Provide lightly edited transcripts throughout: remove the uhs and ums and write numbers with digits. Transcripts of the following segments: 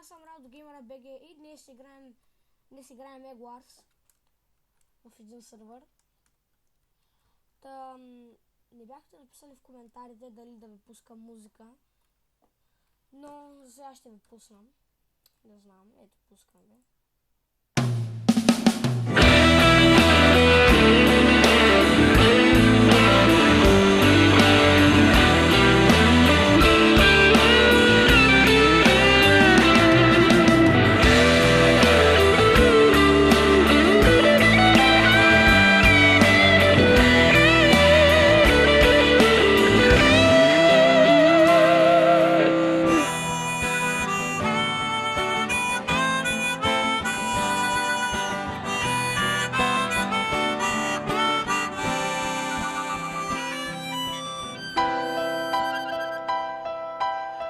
Аз съм Радо Геймера БГ и днес играем Egg Wars в един сервер. Не бяхте написали в коментарите дали да ви пускам музика, но сега ще ви пуснам. Не знам, ето пускам ви.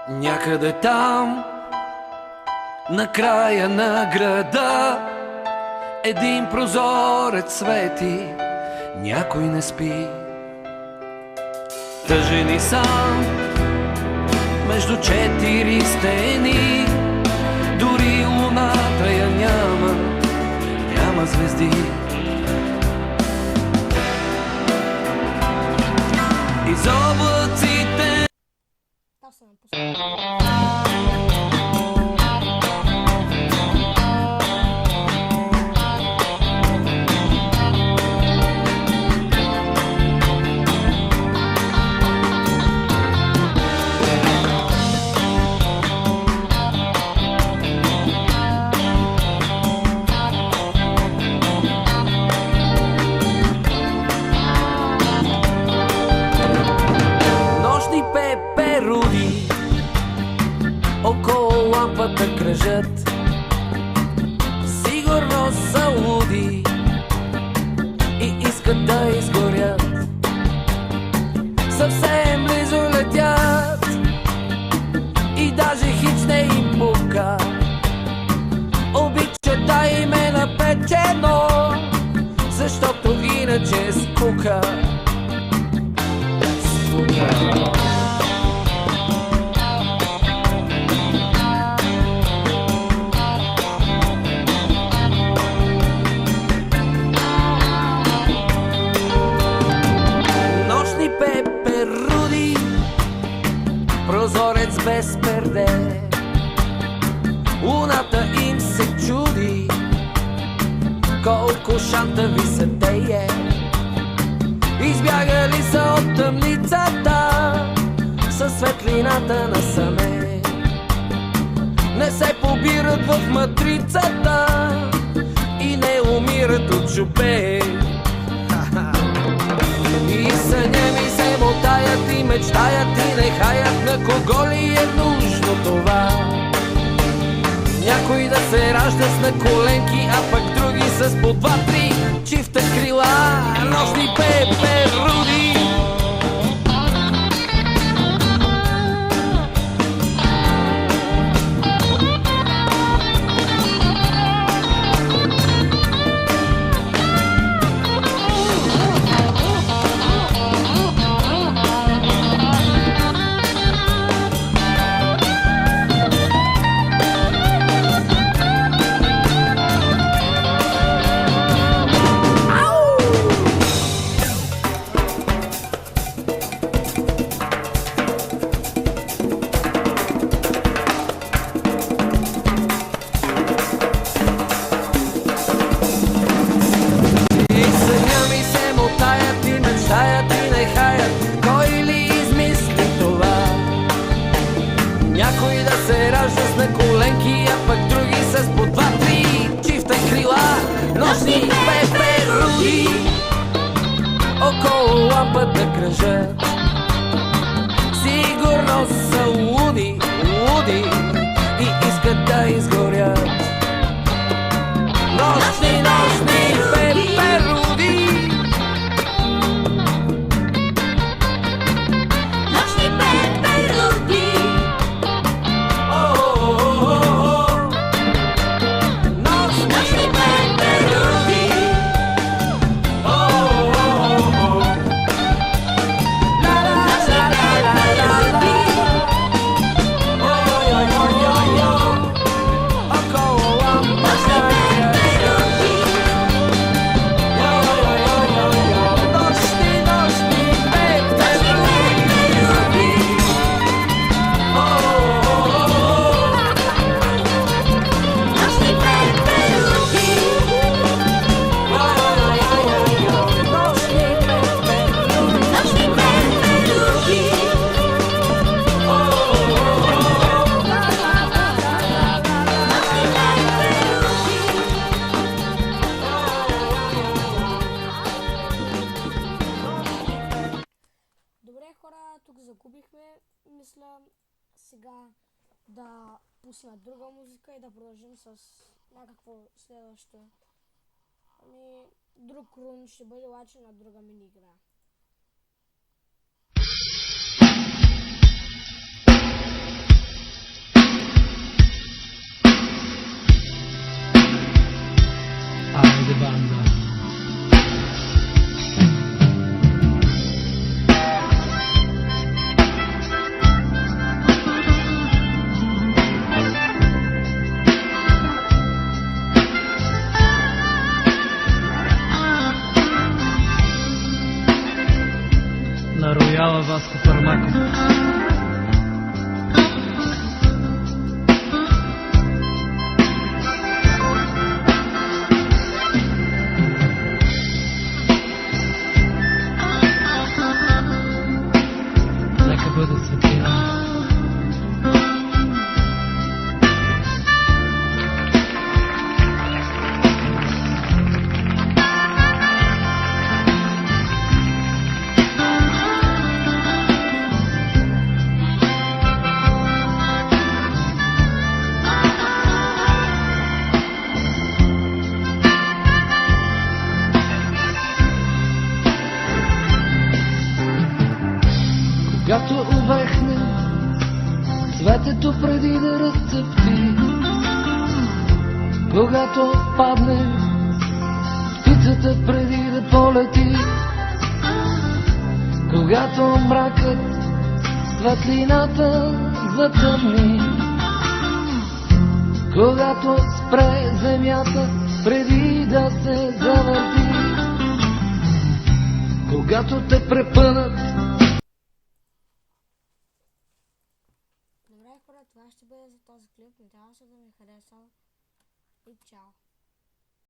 Някъде там, на края на града, един прозорец свети, някой не спи. Тъжен и сам, между четири стени, дори луната я няма звезди. Из облаците около лампата кръжат, сигурно са луди и искат да изгорят. Съвсем близо летят и даже хич не им пука. Обичат да им е напечено, защото иначе скука. Прозорец без перде, луната им се чуди, колко шантави са тея. Избягали са от тъмницата със светлината насаме. Не се побират в матрицата и не умират от чупе. И съня ми се мотаят и мечтаят и не хаят, на кого ли е нужно това? Някой да се ражда с на коленки, а пък други с по два-три чифта крила. Нощни пеперуди. Някой да се ражда с на коленки, а пък други с по два-три чифта крила. Нощни пеперуди около лампата кръжат, сигурно са луди и искат да изгорят. Нощни пеперуди. пусна друга музика и да продължим с някакво следващо. Ами, друг рун ще бъде обаче на друга мини игра. Айде, банда! На рояла Васко Пармаков. Нека бъде светлина. Когато увехне цветето преди да разцъфти, когато падне птицата преди да полети, когато мракът светлината затъмни, когато спре земята преди да се завърти, когато те препънат. Добре, хора, това ще бъде за този клип. Надявам се да ми хареса и чао!